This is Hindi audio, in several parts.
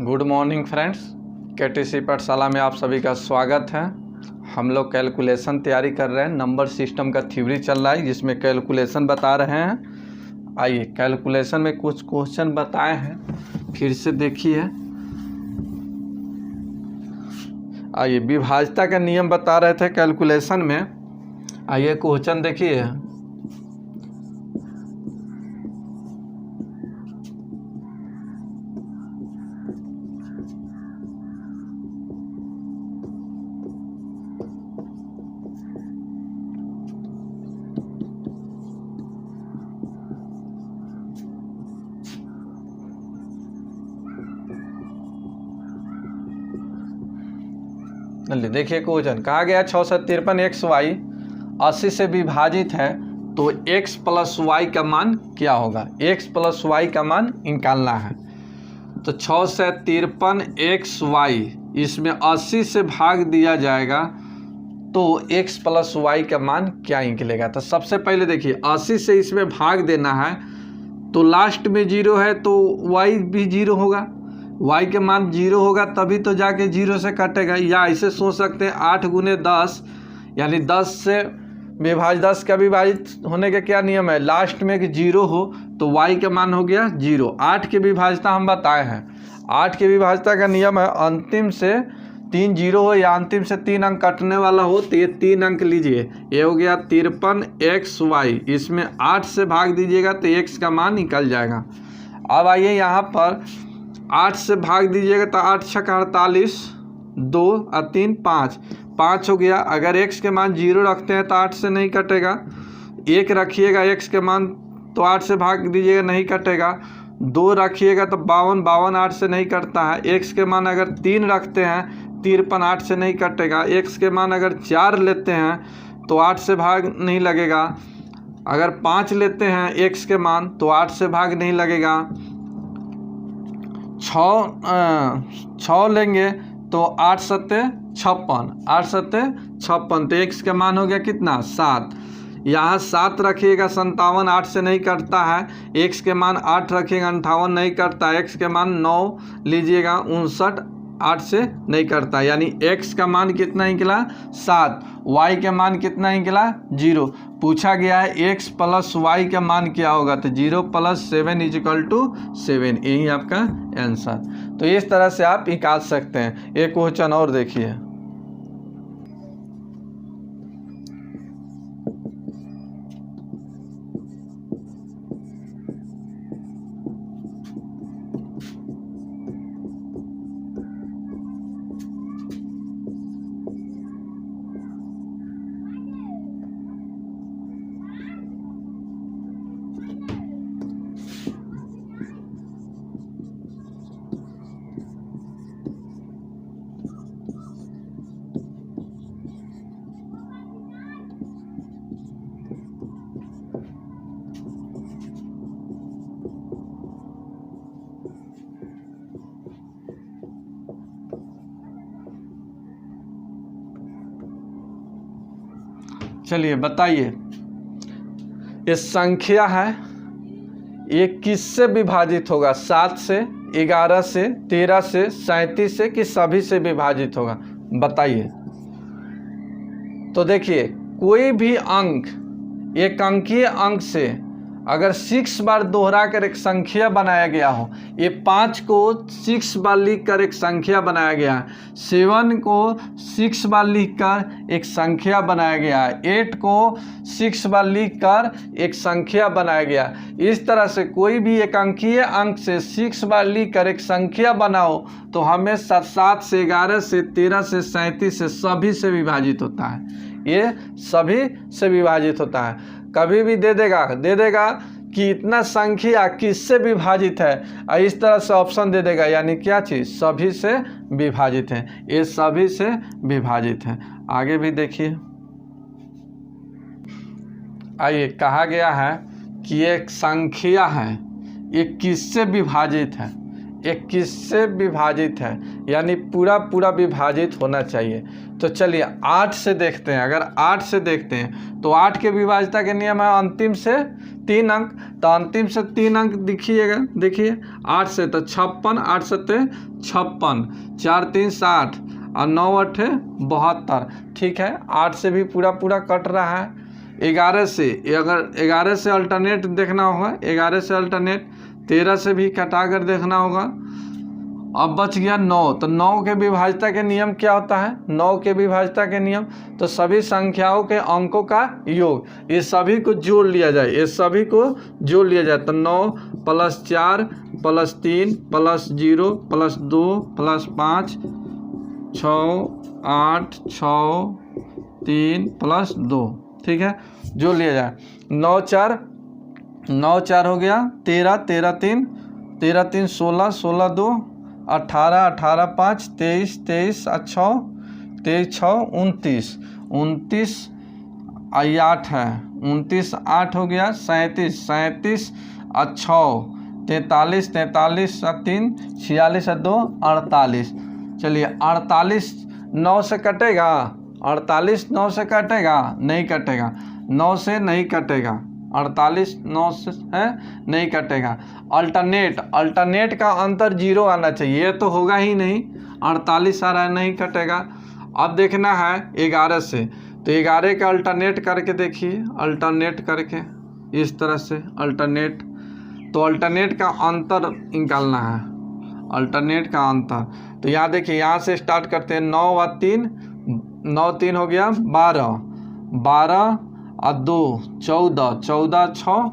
गुड मॉर्निंग फ्रेंड्स, केटीसी पाठशाला में आप सभी का स्वागत है। हम लोग कैलकुलेशन तैयारी कर रहे हैं। नंबर सिस्टम का थ्योरी चल रहा है जिसमें कैलकुलेशन बता रहे हैं। आइए, कैलकुलेशन में कुछ क्वेश्चन बताए हैं, फिर से देखिए। आइए, विभाज्यता का नियम बता रहे थे कैलकुलेशन में। आइए क्वेश्चन देखिए। देखिए क्वेश्चन कहा गया 653 एक्स वाई 80 से विभाजित है तो x प्लस वाई का मान क्या होगा। x प्लस वाई का मान निकालना है। तो 653 एक्स वाई इसमें 80 से भाग दिया जाएगा तो x प्लस वाई का मान क्या निकलेगा। तो सबसे पहले देखिए 80 से इसमें भाग देना है तो लास्ट में 0 है तो y भी 0 होगा। y के मान 0 होगा तभी तो जाके 0 से कटेगा। या ऐसे सोच सकते हैं 8 गुने 10 यानी 10 से विभाजित 10 का विभाजित होने का क्या नियम है, लास्ट में कि 0 हो तो y के मान हो गया 0। 8 के विभाजिता हम बताए हैं। 8 के विभाजिता का नियम है अंतिम से 3 0 हो या अंतिम से 3 अंक कटने वाला हो तो ये 3 अंक लीजिए। ये हो गया 53 एक्स वाई, इसमें 8 से भाग दीजिएगा तो x का मान निकल जाएगा। अब आइए यहाँ पर 8 से भाग दीजिएगा तो 8 छक 48, 2 और 3 5 हो गया। अगर x के मान 0 रखते हैं तो 8 से नहीं कटेगा। 1 रखिएगा x के मान तो 8 से भाग दीजिएगा, नहीं कटेगा। 2 रखिएगा तो 52 8 से नहीं कटता है। x के मान अगर 3 रखते हैं 53 8 से नहीं कटेगा। x के मान अगर 4 लेते हैं तो 8 से भाग नहीं लगेगा। अगर 5 लेते हैं x के मान तो 8 से भाग नहीं लगेगा। 6 लेंगे तो 8 सत्ते 56, 8 सत्ते 56 तो x का मान हो गया कितना 7। यहाँ 7 रखिएगा 57 8 से नहीं कटता है। x के मान 8 रखिएगा 58 नहीं कटता है। x के मान 9 लीजिएगा 59 8 से नहीं करता, यानी x का मान कितना निकला 7, y के मान कितना निकला 0। पूछा गया है x प्लस वाई का मान क्या होगा, तो 0 + 7 = 7, यही आपका आंसर। तो इस तरह से आप निकाल सकते हैं। एक क्वेश्चन और देखिए। चलिए बताइए, ये संख्या है, ये किससे विभाजित होगा, 7 से, 11 से, 13 से, 37 से कि सभी से विभाजित होगा, बताइए। तो देखिए कोई भी अंक एक अंकीय अंक से अगर 6 बार दोहरा कर एक संख्या बनाया गया हो, ये 5 को 6 बार लिख कर एक संख्या बनाया गया है, 7 को 6 बार लिख कर एक संख्या बनाया गया है, 8 को 6 बार लिख कर एक संख्या बनाया गया। इस तरह से कोई भी एक अंकीय अंक से 6 बार लिख कर एक संख्या बनाओ तो हमें 7 से, 11 से, 13 से, 37 से सभी से विभाजित होता है। ये सभी से विभाजित होता है। कभी भी दे देगा कि इतना संख्या किससे विभाजित है, इस तरह से ऑप्शन दे देगा, यानी क्या चीज़ सभी से विभाजित है। ये सभी से विभाजित है। आगे भी देखिए। आइए, कहा गया है कि एक संख्या है, ये किससे विभाजित है, ये किससे विभाजित है, यानी पूरा विभाजित होना चाहिए। तो चलिए 8 से देखते हैं। अगर 8 से देखते हैं तो 8 के विभाजिता के नियम है अंतिम से 3 अंक, तो अंतिम से 3 अंक दिखिएगा, देखिए 8 से तो 56, 8 से 56, 4 3 60 और 9 8 72। ठीक है, 8 से भी पूरा कट रहा है। 11 से, अगर 11 से अल्टरनेट देखना होगा, 11 से अल्टरनेट, 13 से भी कटा कर देखना होगा। अब बच गया 9, तो 9 के विभाज्यता के नियम क्या होता है? 9 के विभाज्यता के नियम तो सभी संख्याओं के अंकों का योग, ये सभी को जोड़ लिया जाए, ये सभी को जोड़ लिया जाए। तो 9 + 4 + 3 + 0 + 2 + 5 6 8 6 3 + 2। ठीक है, जोड़ लिया जाए। 9 4 हो गया 13, 13 3 16, 16 2 18, 18 5 23, 23 6 23 6 29, 29 8 है, 29 8 हो गया 37, 37 6 43, 43 3 46 2 48। चलिए 48 9 से कटेगा, 48 9 से कटेगा? नहीं कटेगा, 9 से नहीं कटेगा, 48 9 से है नहीं कटेगा। अल्टरनेट का अंतर 0 आना चाहिए, ये तो होगा ही नहीं, 48 आ रहा है, नहीं कटेगा। अब देखना है 11 से, तो 11 का अल्टरनेट करके देखिए, अल्टरनेट करके इस तरह से अल्टरनेट, तो अल्टरनेट का अंतर निकालना है, अल्टरनेट का अंतर। तो यहाँ देखिए, यहाँ से स्टार्ट करते हैं। 9 और 3, 9 3 हो गया 12, 12 और 2 14, 14 6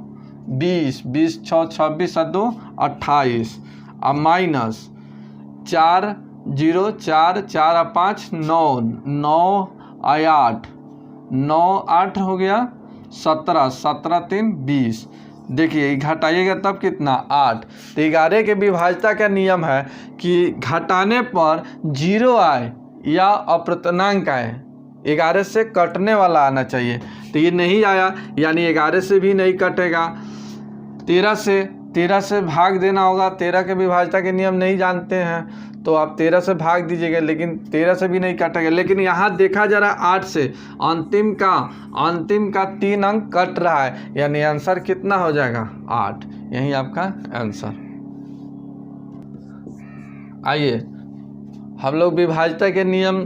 20, 20 6 26 और 2 28, अब माइनस 4 0 4 4 और 5 9, 9 और 8, 9 8 हो गया 17, 17 3 20। देखिए घटाइएगा तब कितना? 8। तो 11 के विभाज्यता का नियम है कि घटाने पर 0 आए या अपूर्णांक आए, 11 से कटने वाला आना चाहिए। तो ये नहीं आया, यानी 11 से भी नहीं कटेगा। 13 से भाग देना होगा, 13 के विभाज्यता के नियम नहीं जानते हैं तो आप 13 से भाग दीजिएगा, लेकिन 13 से भी नहीं कटेगा। लेकिन यहाँ देखा जा रहा है 8 से अंतिम का 3 अंक कट रहा है, यानी आंसर कितना हो जाएगा? 8। यही आपका आंसर। आइए हम लोग विभाज्यता के नियम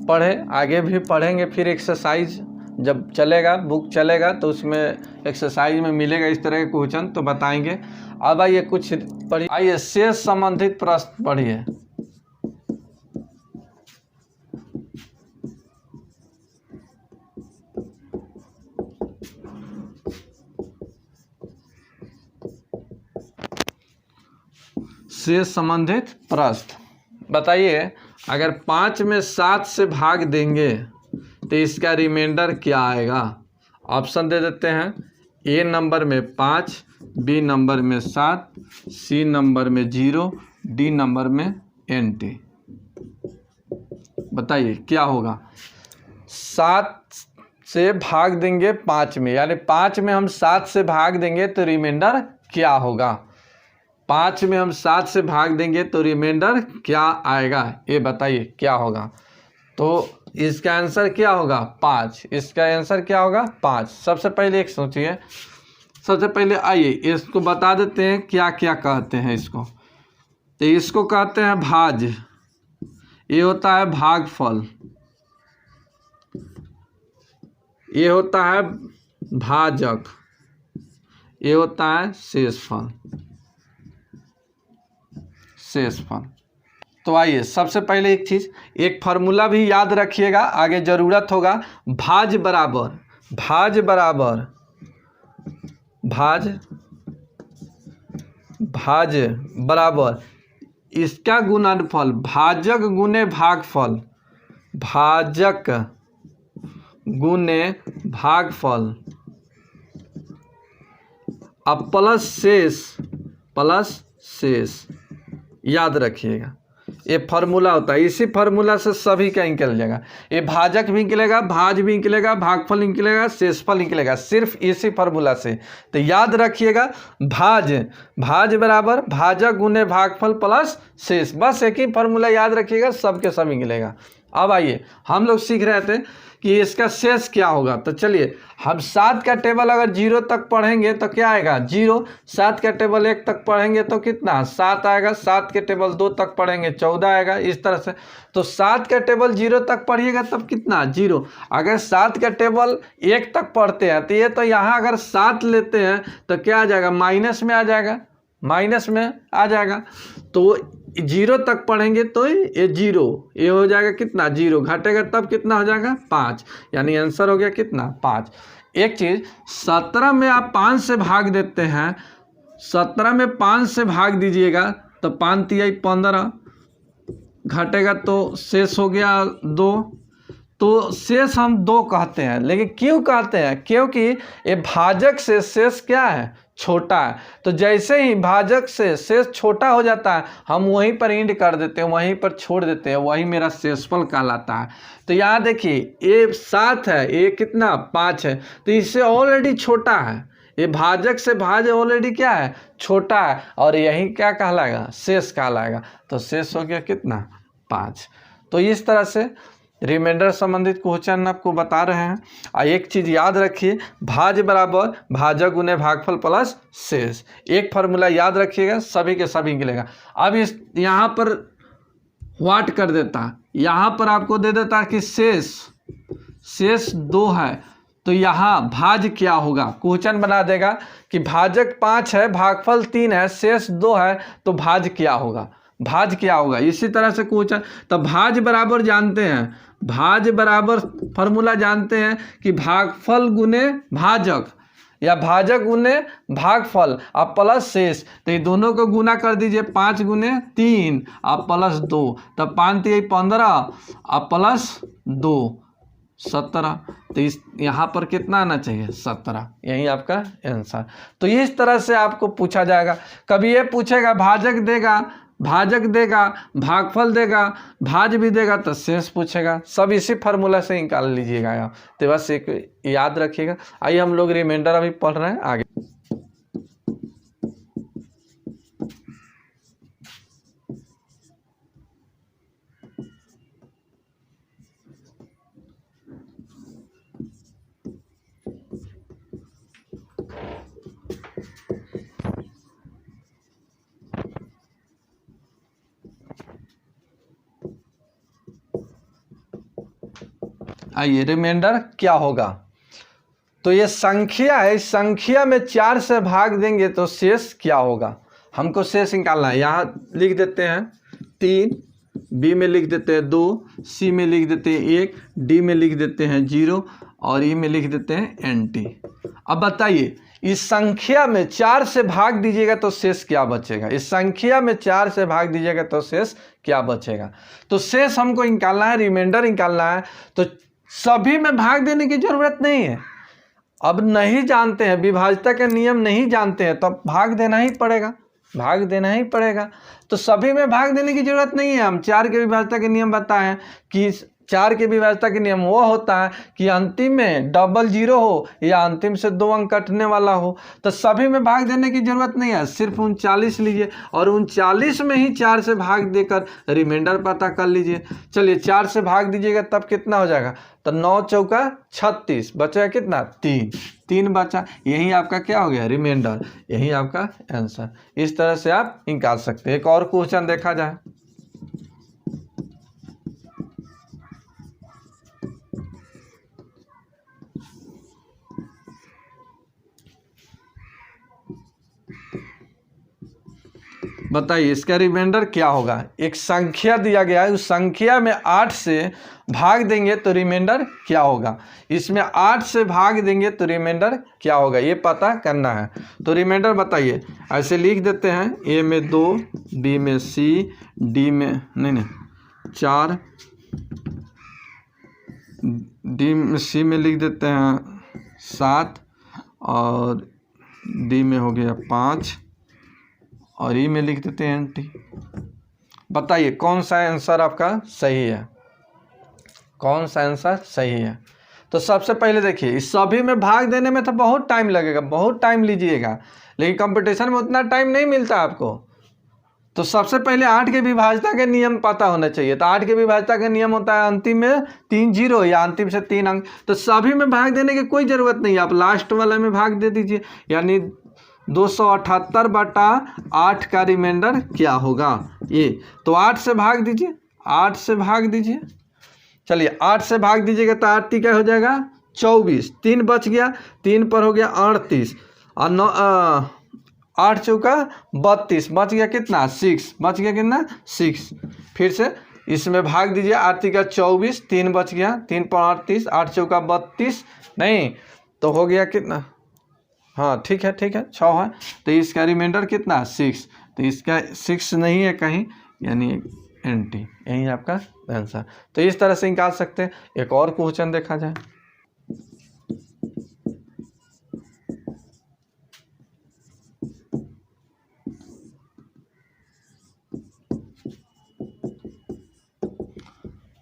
पढ़े, आगे भी पढ़ेंगे, फिर एक्सरसाइज जब चलेगा, बुक चलेगा तो उसमें एक्सरसाइज में मिलेगा इस तरह के क्वेश्चन, तो बताएंगे। अब आइए कुछ पढ़िए, आइए शेष संबंधित प्रश्न पढ़िए। शेष संबंधित प्रश्न बताइए, अगर 5 में 7 से भाग देंगे तो इसका रिमाइंडर क्या आएगा? ऑप्शन दे देते हैं। ए नंबर में 5, बी नंबर में 7, सी नंबर में 0, डी नंबर में NT। बताइए क्या होगा? 7 से भाग देंगे 5 में, यानी 5 में हम 7 से भाग देंगे तो रिमाइंडर क्या होगा? 5 में हम 7 से भाग देंगे तो रिमाइंडर क्या आएगा, ये बताइए क्या होगा? तो इसका आंसर क्या होगा? 5। इसका आंसर क्या होगा? 5। सबसे पहले एक सोचिए, सबसे पहले आइए इसको बता देते हैं क्या क्या कहते हैं इसको। तो इसको कहते हैं भाज्य, ये होता है भागफल, ये होता है भाजक, ये होता है शेषफल। तो आइए सबसे पहले एक चीज़, एक फार्मूला भी याद रखिएगा, आगे ज़रूरत होगा। भाज्य बराबर इसका गुणनफल, भाजक गुने भागफल, भाजक गुने भागफल, अब प्लस शेष याद रखिएगा। ये फार्मूला होता है, इसी फार्मूला से सभी का निकल जाएगा। ये भाजक भी निकलेगा, भाज भी निकलेगा, भागफल निकलेगा, शेषफल निकलेगा, सिर्फ इसी फार्मूला से। तो याद रखिएगा, भाज बराबर भाजक गुने भागफल प्लस शेष, बस एक ही फार्मूला याद रखिएगा, सबके सब निकलेगा। अब आइए, हम लोग सीख रहे थे कि इसका शेष क्या होगा। तो चलिए, हम 7 का टेबल अगर 0 तक पढ़ेंगे तो क्या आएगा 0, 7 का टेबल 1 तक पढ़ेंगे तो कितना 7 आएगा, 7 के टेबल 2 तक पढ़ेंगे 14 आएगा, इस तरह से। तो 7 का टेबल 0 तक पढ़िएगा तब कितना 0। अगर 7 का टेबल 1 तक पढ़ते हैं तो ये तो यहाँ अगर 7 लेते हैं तो क्या आ जाएगा, माइनस में आ जाएगा, माइनस में आ जाएगा। तो 0 तक पढ़ेंगे तो ये 0, ये हो जाएगा कितना 0, घटेगा तब कितना हो जाएगा 5, यानी आंसर हो गया कितना 5। एक चीज़, 17 में आप 5 से भाग देते हैं, 17 में 5 से भाग दीजिएगा तो 5 तिहाई 15, घटेगा तो शेष हो गया 2। तो शेष हम 2 कहते हैं, लेकिन क्यों कहते हैं, क्योंकि ये भाजक से शेष क्या है, छोटा है। तो जैसे ही भाजक से शेष छोटा हो जाता है हम वहीं पर इंड कर देते हैं, वहीं पर छोड़ देते हैं, वही मेरा शेषफल कहलाता है। तो यहाँ देखिए ये 7 है, ये कितना 5 है, तो इससे ऑलरेडी छोटा है, ये भाजक से भाज्य ऑलरेडी क्या है, छोटा है, और यही क्या कहलाएगा, शेष कहलाएगा। तो शेष हो गया कितना 5। तो इस तरह से रिमाइंडर संबंधित क्वेश्चन आपको बता रहे हैं। और एक चीज़ याद रखिए, भाज्य बराबर भाजक गुने भागफल प्लस शेष, एक फार्मूला याद रखिएगा, सभी के सभी मिलेगा। अब इस यहाँ पर व्हाट कर देता, यहाँ पर आपको दे देता कि शेष 2 है, तो यहाँ भाज्य क्या होगा, क्वेश्चन बना देगा कि भाजक 5 है, भागफल 3 है, शेष 2 है, तो भाज्य क्या होगा, भाज्य क्या होगा। इसी तरह से क्वेश्चन, तो भाज्य बराबर जानते हैं, भाज्य बराबर फार्मूला जानते हैं कि भागफल गुने भाजक या भाजक गुने भागफल अब प्लस शेष। तो ये दोनों को गुना कर दीजिए, 5 गुने 3 अब प्लस 2, तब 5 तिहाई 15 अब प्लस 2 17। तो इस यहाँ पर कितना आना चाहिए 17, यही आपका आंसर। तो इस तरह से आपको पूछा जाएगा। कभी ये पूछेगा भाजक देगा, भाजक देगा, भागफल देगा, भाज्य भी देगा, तो शेष पूछेगा। सब इसी फार्मूला से निकाल लीजिएगा आप। तो बस एक याद रखिएगा। आइए हम लोग रिमाइंडर अभी पढ़ रहे हैं आगे। आइए, रिमाइंडर क्या होगा। तो ये संख्या है, इस संख्या में 4 से भाग देंगे तो शेष क्या होगा, हमको शेष निकालना है। यहाँ लिख देते हैं 3, बी में लिख देते हैं 2, सी में लिख देते हैं 1, डी में लिख देते हैं 0 और ई में लिख देते हैं NT। अब बताइए, इस संख्या में 4 से भाग दीजिएगा तो शेष क्या बचेगा, इस संख्या में 4 से भाग दीजिएगा तो शेष क्या बचेगा। तो शेष हमको निकालना है, रिमाइंडर निकालना है। तो सभी में भाग देने की जरूरत नहीं है। अब नहीं जानते हैं, विभाज्यता के नियम नहीं जानते हैं, तो भाग देना ही पड़ेगा, भाग देना ही पड़ेगा। तो सभी में भाग देने की जरूरत नहीं है। हम 4 के विभाज्यता के नियम बताएं कि 4 के विभाज्यता के नियम वो होता है कि अंतिम में डबल 0 हो या अंतिम से 2 अंक कटने वाला हो। तो सभी में भाग देने की जरूरत नहीं है, सिर्फ 39 लीजिए और 39 में ही 4 से भाग देकर रिमाइंडर पता कर लीजिए। चलिए 4 से भाग दीजिएगा तब कितना हो जाएगा, तो 9 चौका 36, बचेगा कितना 3 बचा। यही आपका क्या हो गया रिमाइंडर, यही आपका आंसर। इस तरह से आप निकाल सकते हैं। एक और क्वेश्चन देखा जाए। बताइए इसका रिमाइंडर क्या होगा। एक संख्या दिया गया है, उस संख्या में 8 से भाग देंगे तो रिमाइंडर क्या होगा। इसमें 8 से भाग देंगे तो रिमाइंडर क्या होगा, ये पता करना है। तो रिमाइंडर बताइए, ऐसे लिख देते हैं, ए में 2, बी में C, डी में नहीं 4, डी में C में लिख देते हैं 7 और डी में हो गया 5 और ई में लिख देते हैं NT। बताइए कौन सा आंसर आपका सही है, कौन सा आंसर सही है। तो सबसे पहले देखिए, इस सभी में भाग देने में तो बहुत टाइम लगेगा, बहुत टाइम लीजिएगा, लेकिन कंपटीशन में उतना टाइम नहीं मिलता आपको। तो सबसे पहले 8 के विभाज्यता के नियम पता होना चाहिए। तो 8 के विभाज्यता का नियम होता है अंतिम में 3 जीरो या अंतिम से 3 अंक। तो सभी में भाग देने की कोई ज़रूरत नहीं है, आप लास्ट वाले में भाग दे दीजिए। यानी 278/8 का रिमाइंडर क्या होगा ये। तो 8 से भाग दीजिए, 8 से भाग दीजिए। चलिए 8 से भाग दीजिएगा तो 8 क्या हो जाएगा 24, 3 बच गया, 3 पर हो गया 38 और 9 8 चौका 32, बच गया कितना 6, बच गया कितना 6। फिर से इसमें भाग दीजिए, 8 का 24, 3 बच गया, 3 पर 38, 8 चौका 32, नहीं तो हो गया कितना, हाँ ठीक है 6 है। तो इसका रिमाइंडर कितना 6, तो इसका 6 नहीं है कहीं, यानी NT, यही आपका आंसर। तो इस तरह से निकाल सकते हैं। एक और क्वेश्चन देखा जाए।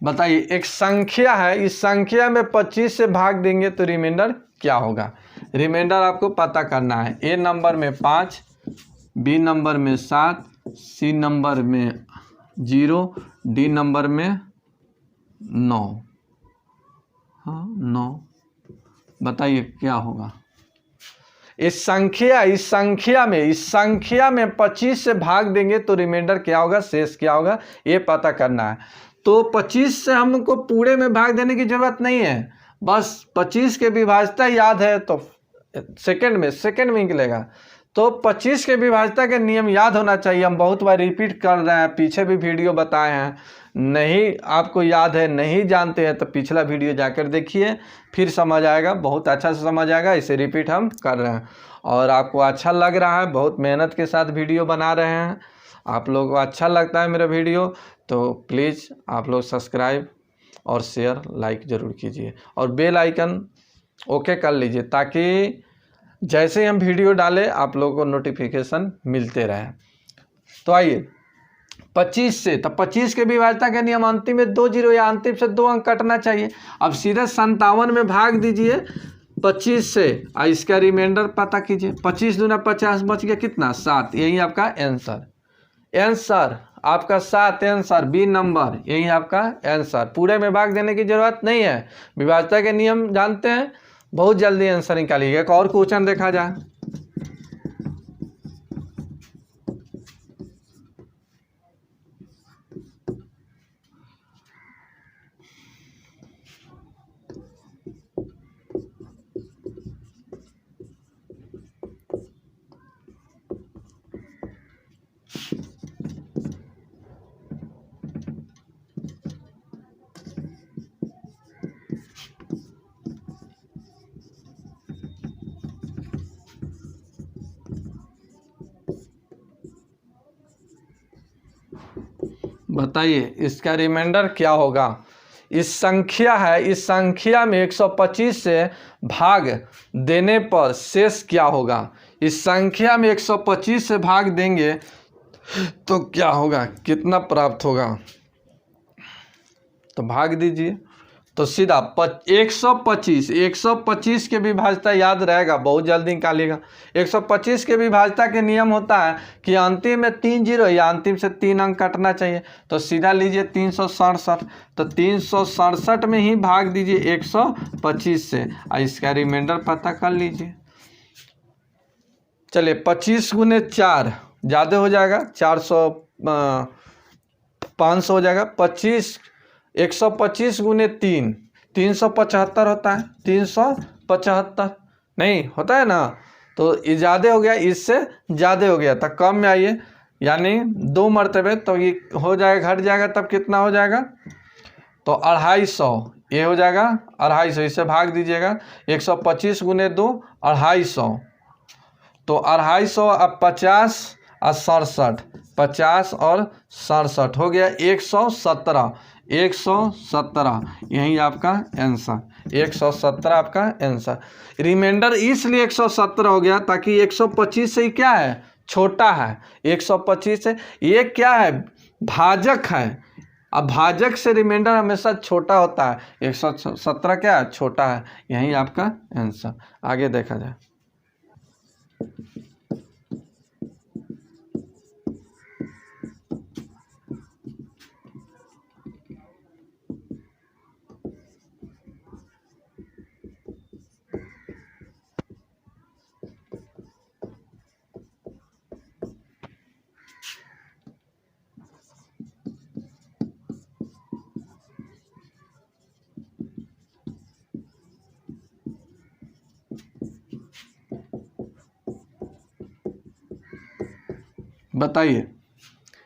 बताइए एक संख्या है, इस संख्या में 25 से भाग देंगे तो रिमाइंडर क्या होगा। रिमाइंडर आपको पता करना है। A नंबर में 5, B नंबर में 7, C नंबर में 0, D नंबर में 9। हाँ 9, बताइए क्या होगा। इस संख्या में 25 से भाग देंगे तो रिमाइंडर क्या होगा, शेष क्या होगा, ये पता करना है। तो 25 से हमको पूरे में भाग देने की जरूरत नहीं है, बस 25 के विभाज्यता याद है तो सेकंड में निकलेगा। तो 25 के विभाज्यता के नियम याद होना चाहिए। हम बहुत बार रिपीट कर रहे हैं, पीछे भी वीडियो बताए हैं, नहीं आपको याद है, नहीं जानते हैं तो पिछला वीडियो जाकर देखिए, फिर समझ आएगा, बहुत अच्छा से समझ आएगा। इसे रिपीट हम कर रहे हैं और आपको अच्छा लग रहा है, बहुत मेहनत के साथ वीडियो बना रहे हैं। आप लोगों को अच्छा लगता है मेरा वीडियो तो प्लीज़ आप लोग सब्सक्राइब और शेयर लाइक ज़रूर कीजिए और बेल आइकन ओके कर लीजिए, ताकि जैसे हम वीडियो डालें आप लोगों को नोटिफिकेशन मिलते रहे। तो आइए 25 से, तो 25 के विभाज्यता के नियम अंतिम में 2 जीरो या अंतिम से 2 अंक कटना चाहिए। अब सीधे 57 में भाग दीजिए 25 से और इसका रिमाइंडर पता कीजिए। 25 दूना 50, बच गया कितना 7, यही आपका आंसर आपका 7 आंसर B नंबर, यही आपका आंसर। पूरे में भाग देने की जरूरत नहीं है, विभाज्यता के नियम जानते हैं, बहुत जल्दी आंसर निकालिएगा। एक और क्वेश्चन देखा जाए। बताइए इसका रिमाइंडर क्या होगा। इस संख्या में 125 से भाग देने पर शेष क्या होगा। इस संख्या में 125 से भाग देंगे तो क्या होगा, कितना प्राप्त होगा। तो भाग दीजिए तो सीधा 125 के विभाज्यता याद रहेगा, बहुत जल्दी निकालिएगा। 125 के विभाज्यता के नियम होता है कि अंतिम में 3 जीरो या अंतिम से 3 अंक कटना चाहिए। तो सीधा लीजिए 367, तो 367 में ही भाग दीजिए 125 से और इसका रिमाइंडर पता कर लीजिए। चलिए 25 गुने 4 ज़्यादा हो जाएगा, 500 हो जाएगा। 125 गुने 3 375 होता है, 375 नहीं होता है ना, तो ये ज़्यादा हो गया, इससे ज़्यादा हो गया, तब कम में आइए, यानी 2 मरतबे, तो ये हो जाएगा, घट जाएगा, तब कितना हो जाएगा, तो 250, ये हो जाएगा 250, इससे भाग दीजिएगा। 125 गुने 2 250, तो 250 अब 50 और 67, 50 और 67 हो गया 117, 117 यही आपका आंसर, 117 आपका आंसर। रिमाइंडर इसलिए 117 हो गया ताकि 125 से क्या है, छोटा है। 125 से ये क्या है, भाजक है। अब भाजक से रिमाइंडर हमेशा छोटा होता है, 117 क्या है, छोटा है, यही आपका आंसर। आगे देखा जाए। बताइए,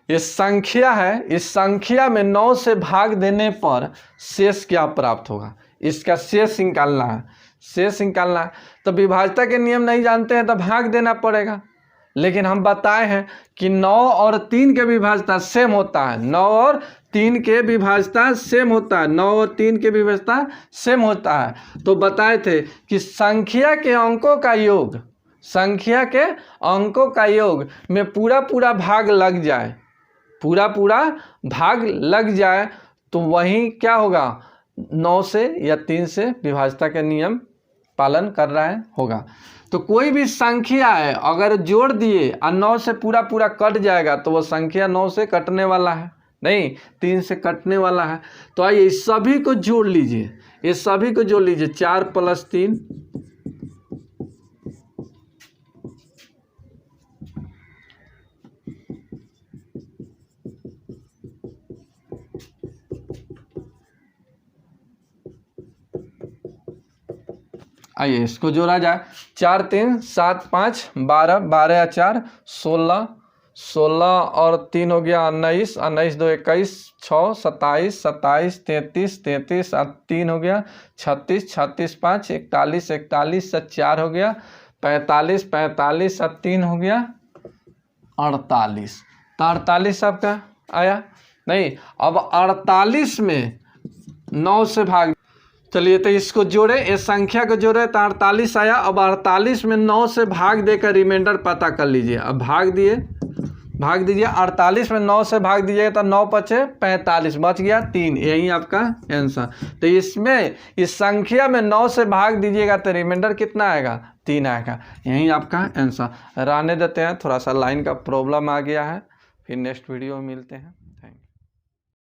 ये संख्या है, इस संख्या में 9 से भाग देने पर शेष क्या प्राप्त होगा? इसका शेष निकालना है, शेष निकालना है। तो विभाज्यता के नियम नहीं जानते हैं तो भाग देना पड़ेगा, लेकिन हम बताए हैं कि 9 और 3 के विभाज्यता सेम होता है, 9 और 3 के विभाज्यता सेम होता है, 9 और 3 के विभाज्यता सेम होता है। तो बताए थे कि संख्या के अंकों का योग, संख्या के अंकों का योग में पूरा पूरा भाग लग जाए, पूरा पूरा भाग लग जाए तो वही क्या होगा, 9 से या 3 से विभाज्यता के नियम पालन कर रहा है होगा। तो कोई भी संख्या है अगर जोड़ दिए और 9 से पूरा पूरा कट जाएगा तो वो संख्या 9 से कटने वाला है, नहीं 3 से कटने वाला है। तो आइए इस सभी को जोड़ लीजिए, इस सभी को जोड़ लीजिए, 4 + 3 आइए इसको जोड़ा जाए, 4 3 7 5 12, 12 या 4 16, 16 और 3 हो गया 19, 19 2 21, 6 27, 27 33, 33 और 3 हो गया 36, 36 5 41, 41 से 4 हो गया 45, 45 और 3 हो गया 48। तो 48 आपका आया नहीं। अब 48 में 9 से भाग, चलिए तो इसको जोड़े, इस संख्या को जोड़े तो 48 आया। अब 48 में 9 से भाग देकर रिमाइंडर पता कर लीजिए। अब भाग दिए, भाग दीजिए, 48 में 9 से भाग दीजिएगा तो 9 × 5 = 45, बच गया 3, यही आपका आंसर। तो इसमें इस संख्या में 9 से भाग दीजिएगा तो रिमाइंडर कितना आएगा, 3 आएगा, यही आपका आंसर। रहने देते हैं, थोड़ा सा लाइन का प्रॉब्लम आ गया है, फिर नेक्स्ट वीडियो में मिलते हैं।